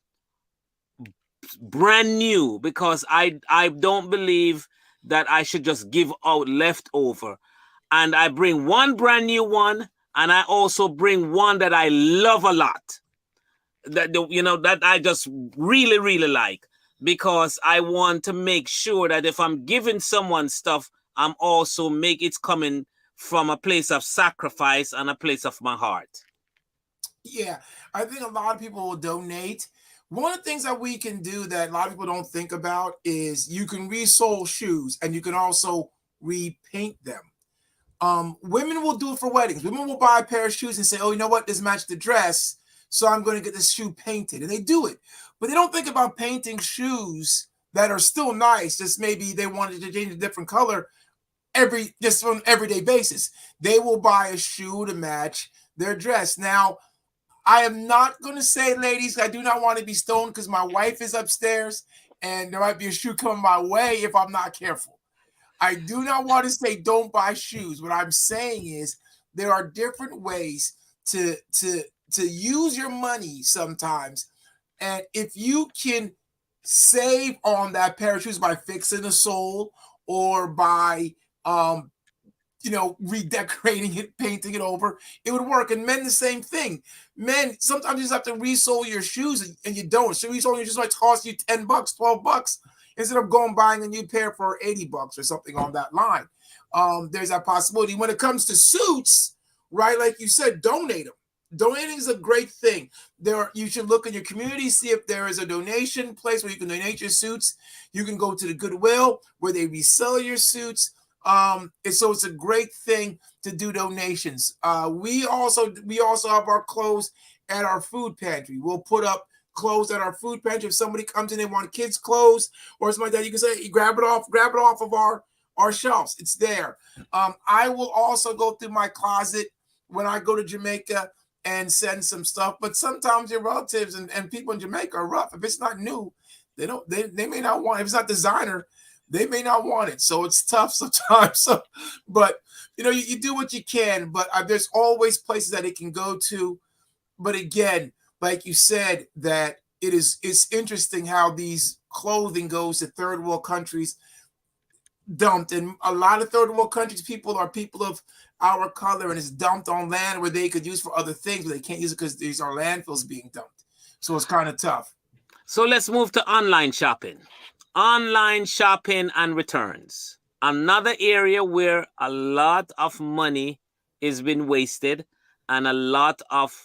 brand new, because I don't believe that I should just give out leftover. And I bring one brand new one, and I also bring one that I love a lot, that I just really, really like, because I want to make sure that if I'm giving someone stuff, I'm also it's coming from a place of sacrifice and a place of my heart. Yeah, I think a lot of people will donate. One of the things that we can do that a lot of people don't think about is you can resole shoes, and you can also repaint them. Women will do it for weddings. Women will buy a pair of shoes and say, oh, you know what? This matched the dress, so I'm going to get this shoe painted. And they do it. But they don't think about painting shoes that are still nice. Just maybe they wanted to change a different color. just on an everyday basis. They will buy a shoe to match their dress. Now, I am not going to say, ladies, I do not want to be stoned because my wife is upstairs and there might be a shoe coming my way if I'm not careful. I do not want to say don't buy shoes. What I'm saying is there are different ways to use your money sometimes. And if you can save on that pair of shoes by fixing the sole or by redecorating it, painting it over, it would work. And men, the same thing. Men, sometimes you just have to resole your shoes and you don't. So resoling your shoes might cost you $10, $12 instead of going buying a new pair for $80 or something on that line. There's that possibility. When it comes to suits, right, like you said, donate them. Donating is a great thing. You should look in your community, see if there is a donation place where you can donate your suits. You can go to the Goodwill where they resell your suits. So it's a great thing to do donations. We also have our clothes at our food pantry. We'll put up clothes at our food pantry. If somebody comes in, they want kids' clothes or something like that, you can say, grab it off of our shelves. It's there. I will also go through my closet when I go to Jamaica and send some stuff. But sometimes your relatives and people in Jamaica are rough. If it's not new, they may not want it. If it's not designer, they may not want it. So it's tough sometimes. But you do what you can, but there's always places that it can go to. But again, like you said, that it's interesting how these clothing goes to third world countries dumped. And a lot of third world countries, people are people of our color, and it's dumped on land where they could use for other things, but they can't use it because these are landfills being dumped. So it's kind of tough. So let's move to online shopping. Online shopping and returns. Another area where a lot of money is being wasted and a lot of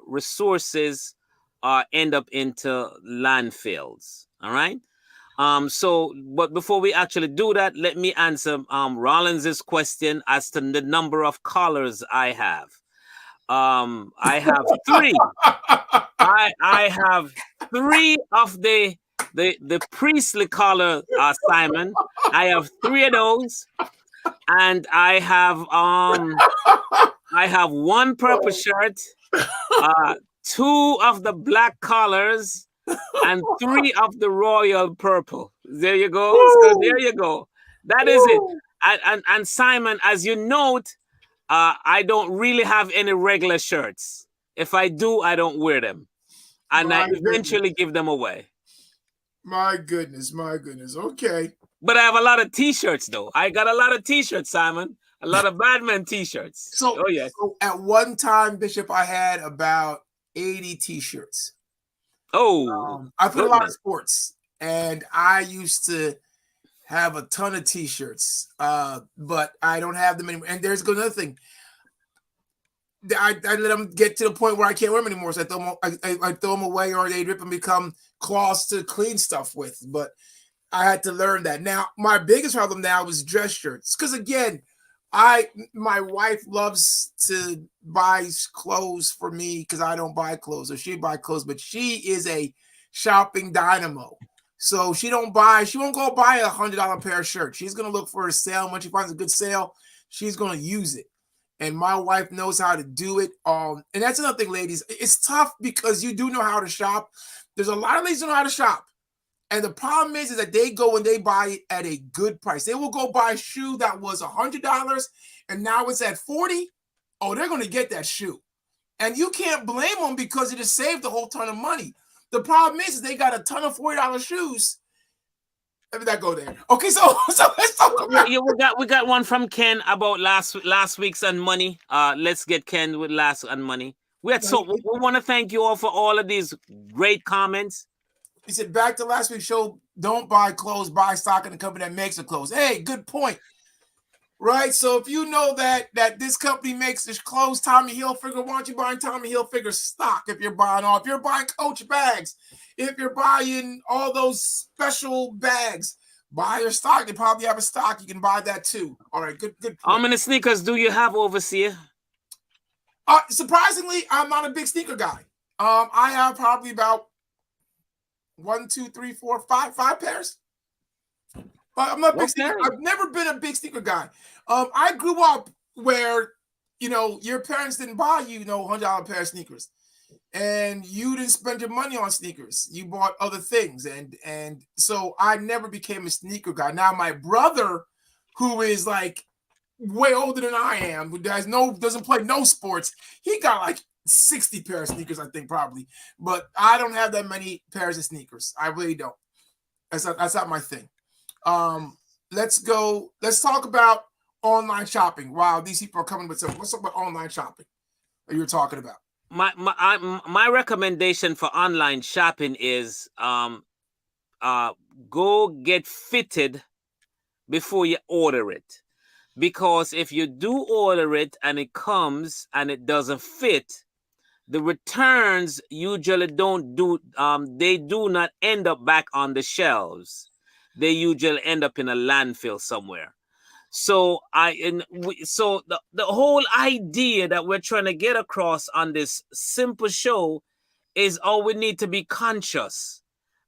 resources end up into landfills. All right. But before we actually do that, let me answer Rollins's question as to the number of collars I have. I have 3. I have 3 of the priestly collar, Simon. I have 3 of those, and I have 1 purple shirt, 2 of the black collars, and 3 of the royal purple. There you go. So there you go. That is it. And Simon, as you note, I don't really have any regular shirts. If I do, I don't wear them, and I eventually give them away. My goodness. Okay. But I have a lot of T-shirts, though. I got a lot of T-shirts, Simon. A lot of Badman T-shirts. So at one time, Bishop, I had about 80 T-shirts. I put a lot of sports, and I used to have a ton of T-shirts, but I don't have them anymore. And there's another thing. I let them get to the point where I can't wear them anymore, so I throw them away, or they rip and become cloths to clean stuff with. But I had to learn that. Now, my biggest problem now is dress shirts, because again, my wife loves to buy clothes for me because I don't buy clothes, or she buy clothes, but she is a shopping dynamo. So she won't go buy $100 pair of shirts. She's gonna look for a sale. When she finds a good sale, she's gonna use it. And my wife knows how to do it. And that's another thing, ladies. It's tough because you do know how to shop. There's a lot of ladies who know how to shop. And the problem is that they go and they buy it at a good price. They will go buy a shoe that was $100 and now it's at $40. Oh, they're going to get that shoe. And you can't blame them because it just saved a whole ton of money. The problem is they got a ton of $40 shoes. Let me not go there. Okay, so let's talk about. Yeah, we got one from Ken about last week's on money. Let's get Ken with last on money. We want to thank you all for all of these great comments. He said, back to last week's show, don't buy clothes, buy stock in the company that makes the clothes. Hey, good point. Right? So if you know that this company makes this clothes, Tommy Hilfiger, why aren't you buying Tommy Hilfiger stock if you're buying Coach bags, if you're buying all those special bags, buy your stock. They probably have a stock. You can buy that too. All right, good point. How many sneakers do you have overseas? Surprisingly, I'm not a big sneaker guy. I have probably about 1, 2, 3, 4, 5 pairs. But I'm not a big Okay. sneaker. I've never been a big sneaker guy. I grew up where, you know, your parents didn't buy you, $100 pair of sneakers, and you didn't spend your money on sneakers. You bought other things, and so I never became a sneaker guy. Now my brother, who is like way older than I am, who doesn't play no sports, he got like 60 pair of sneakers, I think, probably. But I don't have that many pairs of sneakers. I really don't. That's not my thing. Let's talk about online shopping. Wow, these people are coming with some. Let's talk about online shopping that you were talking about. My recommendation for online shopping is go get fitted before you order it. Because if you do order it and it comes and it doesn't fit, the returns usually they do not end up back on the shelves. They usually end up in a landfill somewhere. So the whole idea that we're trying to get across on this simple show is all we need to be conscious.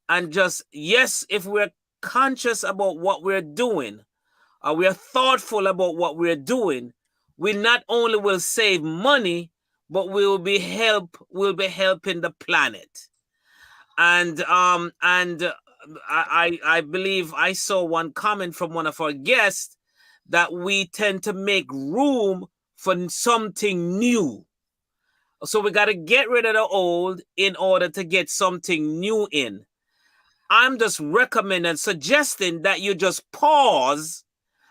And just, yes, if we're conscious about what we're doing, we are thoughtful about what we're doing, we not only will save money, but we'll be helping the planet. And I believe I saw one comment from one of our guests that we tend to make room for something new. So we got to get rid of the old in order to get something new in. I'm just recommending, suggesting that you just pause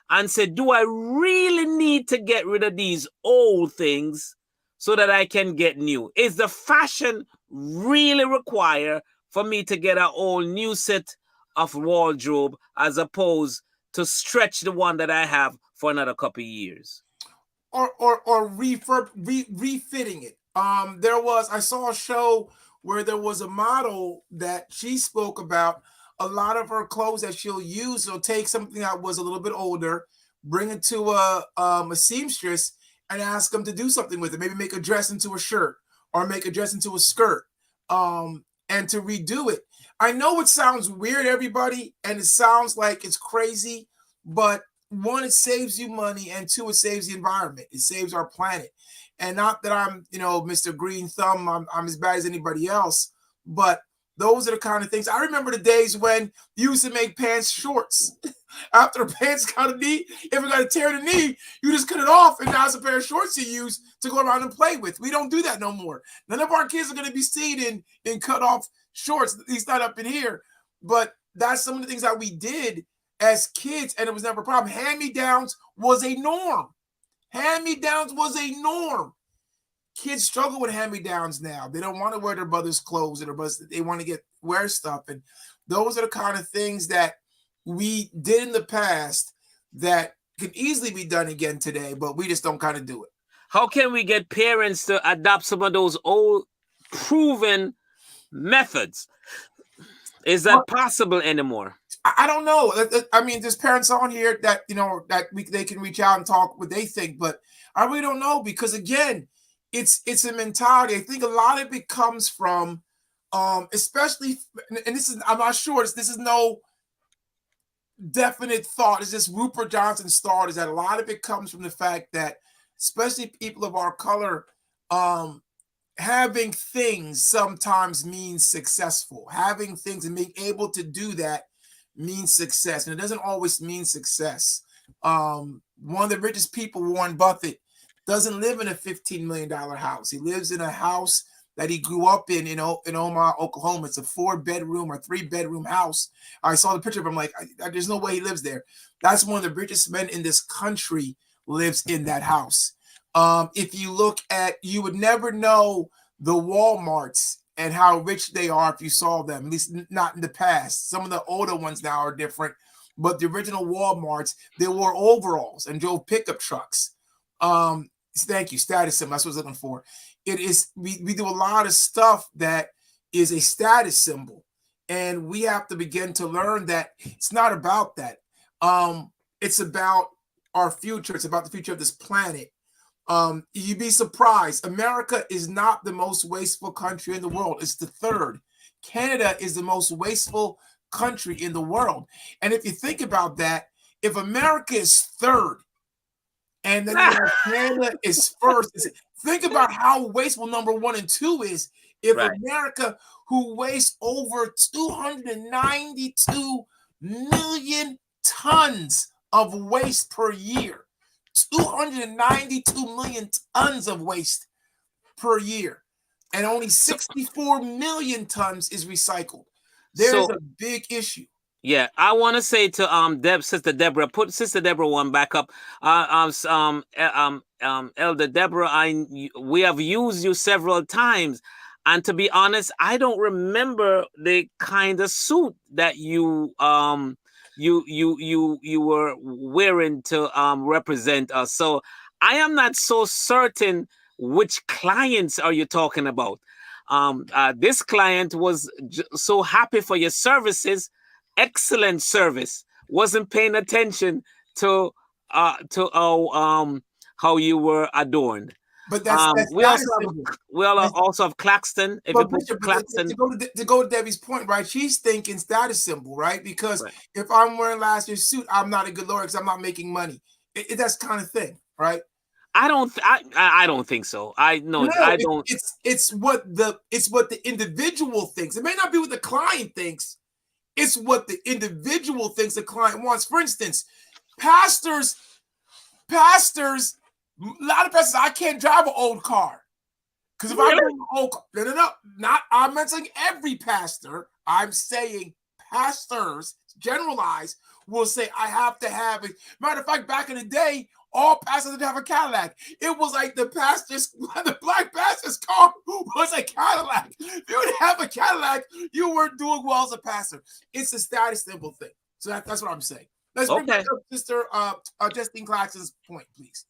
and say, do I really need to get rid of these old things so that I can get new? Is the fashion really require for me to get an old new set of wardrobe as opposed to stretch the one that I have for another couple of years? Or refitting it. I saw a show where there was a model that she spoke about a lot of her clothes that she'll use. She'll take something that was a little bit older, bring it to a seamstress, and ask them to do something with it. Maybe make a dress into a shirt or make a dress into a skirt, and to redo it. I know it sounds weird, everybody, and it sounds like it's crazy, but one, it saves you money, and two, it saves the environment. It saves our planet. And not that I'm, Mr. Green Thumb, I'm as bad as anybody else, but those are the kind of things. I remember the days when you used to make pants shorts. After the pants got a knee, if it got a tear in the knee, you just cut it off, and now it's a pair of shorts you use to go around and play with. We don't do that no more. None of our kids are going to be seen in cut off shorts. At least not up in here. But that's some of the things that we did as kids, and it was never a problem. Hand-me-downs was a norm. Hand-me-downs was a norm. Kids struggle with hand-me-downs now. They don't want to wear their brother's clothes, they want to wear stuff. And those are the kind of things that we did in the past that can easily be done again today, but we just don't kind of do it. How can we get parents to adopt some of those old proven methods? Is that possible anymore? I don't know. I mean, there's parents on here that, they can reach out and talk what they think, but I really don't know, because again, it's a mentality. I think a lot of it comes from, especially, and I'm not sure, this is no definite thought. It's just Rupert Johnson's thought, is that a lot of it comes from the fact that, especially people of our color, having things sometimes means successful. Having things and being able to do that means success, and it doesn't always mean success. One of the richest people, Warren Buffett, doesn't live in a $15 million house. He lives in a house that he grew up in Omaha, Oklahoma. It's a 4-bedroom or 3-bedroom house. I saw the picture of him, like, there's no way he lives there. That's one of the richest men in this country lives in that house. If you look at, you would never know the Walmarts and how rich they are if you saw them, at least not in the past. Some of the older ones now are different, but the original Walmarts, they wore overalls and drove pickup trucks. Thank you, status symbol. That's what I was looking for. It is, we do a lot of stuff that is a status symbol, and we have to begin to learn that it's not about that. It's about our future. It's about the future of this planet. You'd be surprised. America is not the most wasteful country in the world. It's the third. Canada is the most wasteful country in the world. And if you think about that, if America is third and then Canada is first, think about how wasteful number 1 and 2 is. If America, who wastes over 292 million tons of waste per year, 292 million tons of waste per year, and only 64 million tons is recycled. There's a big issue. Yeah, I want to say to Sister Deborah, put Sister Deborah one back up. Elder Deborah, we have used you several times, and to be honest, I don't remember the kind of suit that you were wearing to represent us. So I am not so certain which clients are you talking about. This client was so happy for your services. Excellent service. Wasn't paying attention to how you were adorned. But that's we also have Claxton. If you put Claxton, to go to Debbie's point, right? She's thinking status symbol, right? Because if I'm wearing last year's suit, I'm not a good lawyer because I'm not making money. That's kind of thing, right? I don't think so. I don't. It's what the individual thinks. It may not be what the client thinks. It's what the individual thinks the client wants. For instance, pastors, a lot of pastors, I can't drive an old car. Because if I drive an old car, I'm not saying every pastor, I'm saying pastors, generalized, will say, I have to have it. Matter of fact, back in the day, all pastors didn't have a Cadillac. It was like the black pastor's car was a Cadillac. If you didn't have a Cadillac, you weren't doing well as a pastor. It's a status symbol thing. So that's what I'm saying. Let's bring back up Sister Justine Claxton's point, please.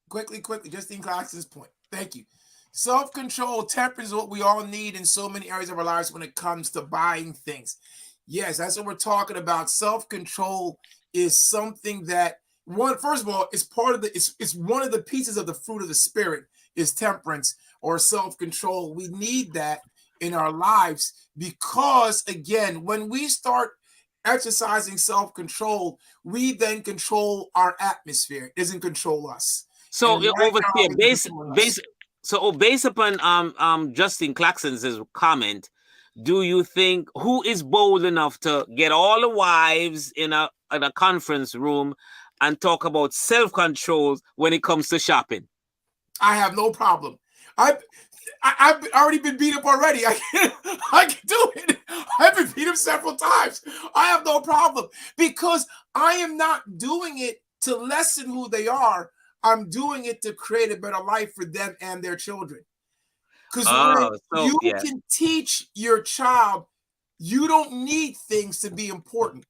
Quickly, Justine Claxton's point. Thank you. Self-control, temperance is what we all need in so many areas of our lives when it comes to buying things. Yes, that's what we're talking about. Self-control is something that, first of all, it's one of the pieces of the fruit of the Spirit is temperance or self-control. We need that in our lives because, again, when we start exercising self-control, we then control our atmosphere. It doesn't control us. So based upon Justine Claxton's comment, do you think who is bold enough to get all the wives in a conference room and talk about self-control when it comes to shopping? I have no problem. I've already been beat up already. I can do it. I've been beat up several times. I have no problem because I am not doing it to lessen who they are. I'm doing it to create a better life for them and their children. Because you can teach your child, you don't need things to be important.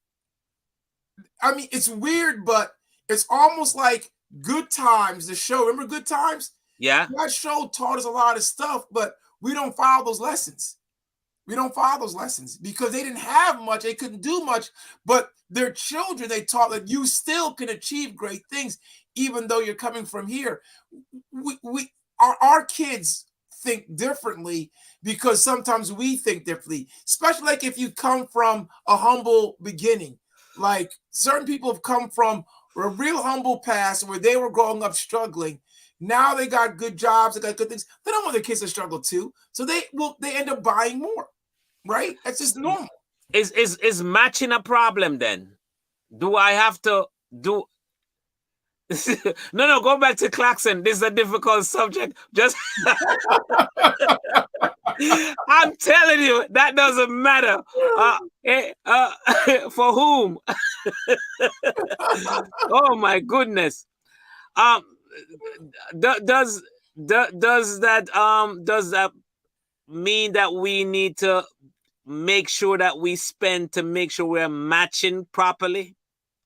I mean, it's weird, but it's almost like Good Times, the show. Remember Good Times? Yeah. That show taught us a lot of stuff, but we don't follow those lessons. We don't follow those lessons because they didn't have much. They couldn't do much, but their children, they taught that you still can achieve great things, even though you're coming from here. Our kids think differently because sometimes we think differently, especially like if you come from a humble beginning. Like certain people have come from a real humble past where they were growing up struggling. Now they got good jobs, they got good things. They don't want their kids to struggle too, so they end up buying more, right? That's just normal. Is matching a problem then? Do I have to do? No, go back to Claxton. This is a difficult subject. Just I'm telling you, that doesn't matter. For whom? Oh my goodness. Does that mean that we need to make sure that we spend to make sure we're matching properly?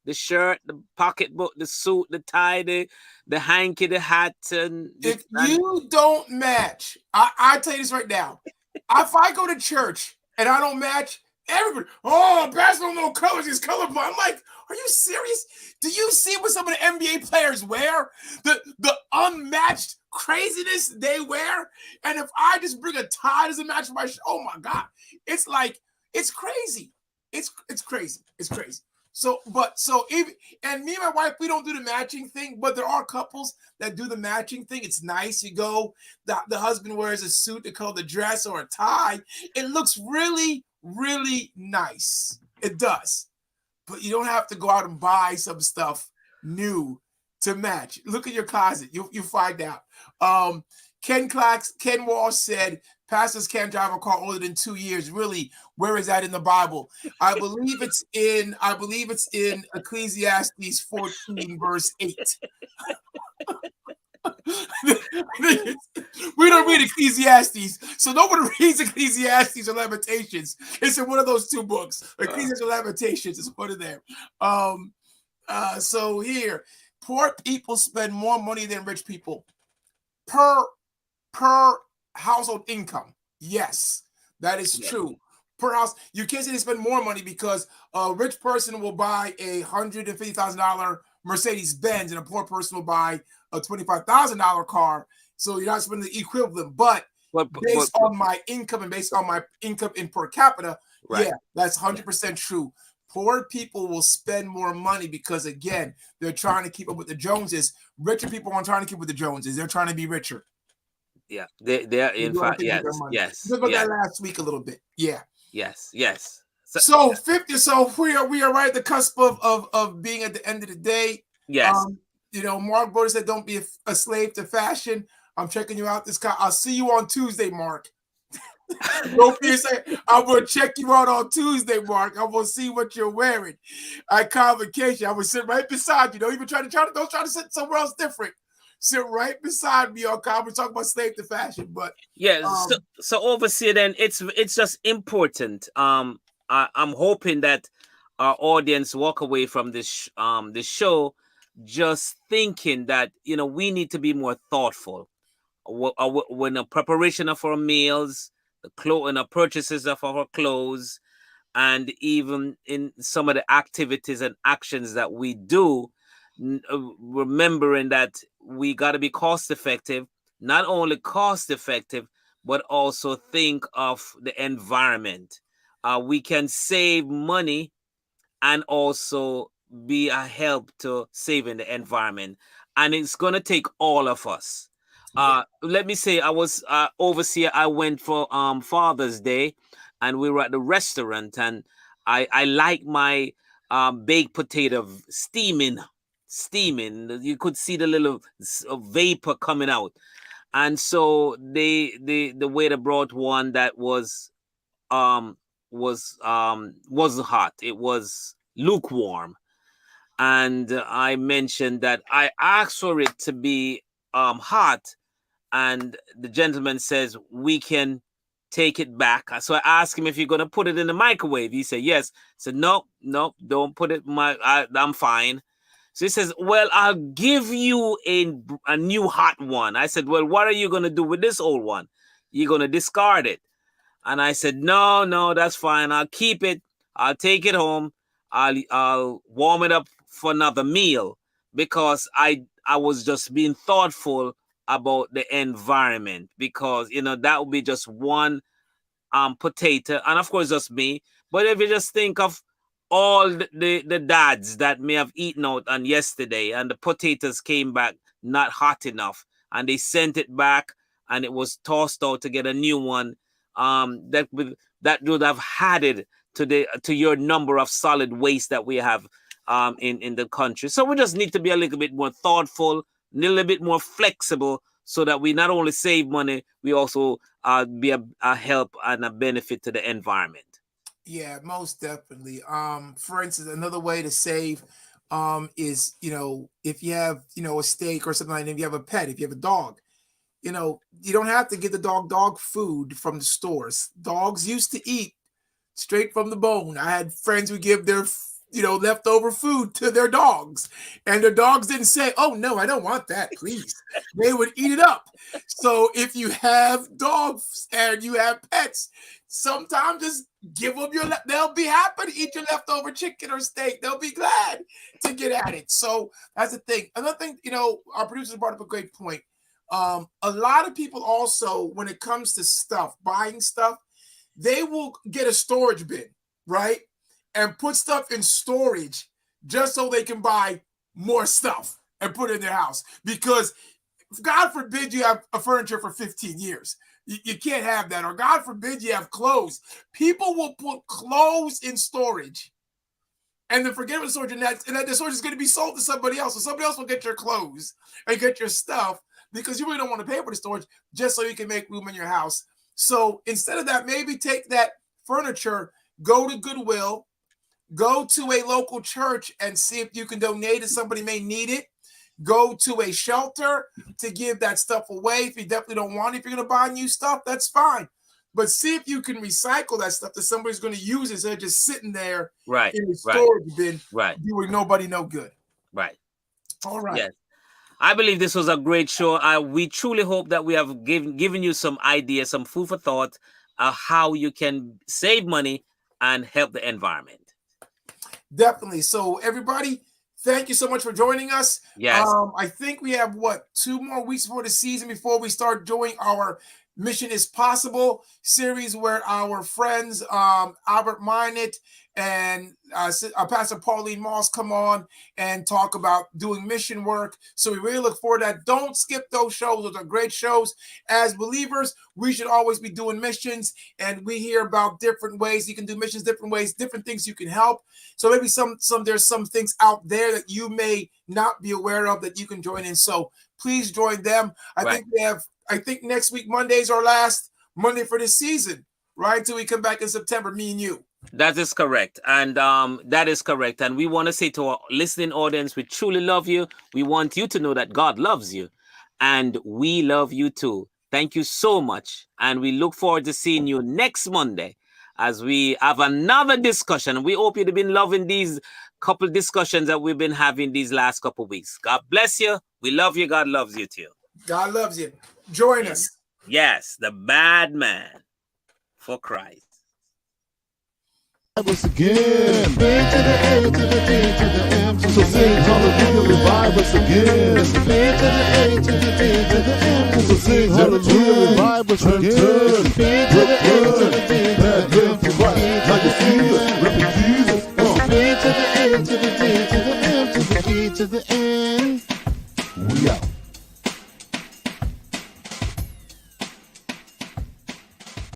The shirt, the pocketbook, the suit, the tie, the hanky, the hat. If you don't match, I tell you this right now. If I go to church and I don't match, Everybody, oh, basketball no colors, he's colorblind. I'm like, are you serious? Do you see what some of the NBA players wear? The unmatched craziness they wear? And if I just bring a tie as a match for my show, oh my God. It's like, it's crazy. It's crazy. It's crazy. So even, and me and my wife, we don't do the matching thing, but there are couples that do the matching thing. It's nice. You go, the husband wears a suit to color the dress or a tie. It looks really, really nice. It does. But you don't have to go out and buy some stuff new to match. Look at your closet. You find out. Ken Walsh said, pastors can't drive a car older than 2 years. Really, where is that in the Bible? I believe it's in Ecclesiastes 14, verse 8. We don't read Ecclesiastes, so nobody reads Ecclesiastes or Lamentations. It's in one of those two books. Ecclesiastes or Lamentations is put in there. So here, poor people spend more money than rich people per household income. Yes, that is true. Per house, you can't say they spend more money because a rich person will buy a $150,000 Mercedes Benz and a poor person will buy a $25,000 car. So you're not spending the equivalent, but based on my income and based on my income in per capita, yeah, that's 100% true. Poor people will spend more money because, again, they're trying to keep up with the Joneses. Richer people aren't trying to keep up with the Joneses. They're trying to be richer. Yeah, they're in fact, yes. Talk about that last week a little bit. Yeah. Yes. So 50. So we are right at the cusp of being at the end of the day. Yes. Mark Broder said, "Don't be a slave to fashion." I'm checking you out. I'll see you on Tuesday, Mark. Don't be a slave. I'm gonna check you out on Tuesday, Mark. I'm gonna see what you're wearing. At convocation, I will sit right beside you. Don't even try to sit somewhere else different. Sit right beside me on conference. Talk about slave to fashion, but so overseer, then it's just important. I'm hoping that our audience walk away from this show just thinking that we need to be more thoughtful when the preparation of our meals, the purchases of our clothes, and even in some of the activities and actions that we do. Remembering that we got to be cost effective, not only cost effective, but also think of the environment. We can save money and also be a help to saving the environment. And it's going to take all of us. Let me say, I was overseer. I went for Father's Day and we were at the restaurant and I like my baked potato steaming. You could see the little vapor coming out, and so the waiter brought one that wasn't hot. It was lukewarm, and I mentioned that I asked for it to be hot, and the gentleman says we can take it back. So I asked him if you're going to put it in the microwave. He said yes. I said no, don't put it. I'm fine. So he says, well, I'll give you a new hot one. I said, well, what are you going to do with this old one? You're going to discard it. And I said, no, that's fine. I'll keep it. I'll take it home. I'll warm it up for another meal because I was just being thoughtful about the environment because, that would be just one potato. And of course, just me. But if you just think of all the dads that may have eaten out on yesterday and the potatoes came back not hot enough and they sent it back and it was tossed out to get a new one, that would have added to your number of solid waste that we have in the country. So we just need to be a little bit more thoughtful, a little bit more flexible so that we not only save money, we also be a help and a benefit to the environment. Yeah, most definitely. For instance, another way to save is, if you have, a steak or something like that, if you have a pet, if you have a dog, you don't have to get the dog food from the stores. Dogs used to eat straight from the bone. I had friends who give their leftover food to their dogs, and their dogs didn't say, "Oh no, I don't want that, please." They would eat it up. So if you have dogs and you have pets, sometimes just give them they'll be happy to eat your leftover chicken or steak. They'll be glad to get at it. So that's the thing. Another thing, our producers brought up a great point. A lot of people also, when it comes to stuff, buying stuff, they will get a storage bin, right? And put stuff in storage just so they can buy more stuff and put it in their house. Because God forbid you have a furniture for 15 years. You can't have that. Or God forbid you have clothes. People will put clothes in storage and then forget about storage, and that the storage is going to be sold to somebody else. So somebody else will get your clothes and get your stuff because you really don't want to pay for the storage just so you can make room in your house. So instead of that, maybe take that furniture, go to Goodwill, go to a local church and see if you can donate it. Somebody may need it. Go to a shelter to give that stuff away. If you definitely don't want it, if you're going to buy new stuff, that's fine. But see if you can recycle that stuff that somebody's going to use instead of just sitting there in the storage bin, doing nobody no good. Right. All right. Yes. I believe this was a great show. We truly hope that we have given you some ideas, some food for thought of how you can save money and help the environment. Definitely. So everybody, thank you so much for joining us. Yes. I think we have 2 more weeks before the season before we start doing our Mission is Possible series, where our friends Albert Minot and Pastor Pauline Moss come on and talk about doing mission work. So we really look forward to that. Don't skip those shows. Those are great shows. As believers, we should always be doing missions, and we hear about different ways you can do missions, different ways, different things you can help. So maybe there's some things out there that you may not be aware of that you can join in. So please join them. I think next week, Monday is our last Monday for this season, right? Till we come back in September, me and you. That is correct. And that is correct. And we want to say to our listening audience, we truly love you. We want you to know that God loves you. And we love you too. Thank you so much. And we look forward to seeing you next Monday as we have another discussion. We hope you've been loving these couple discussions that we've been having these last couple of weeks. God bless you. We love you. God loves you too. God loves you. Join us. Yes, the Badman for Christ. Revive us again. To the A, to the D, to the M. So sing hallelujah, revive us again. To the A, to the D, to the M. So sing hallelujah, revive us again. To the A, to the D,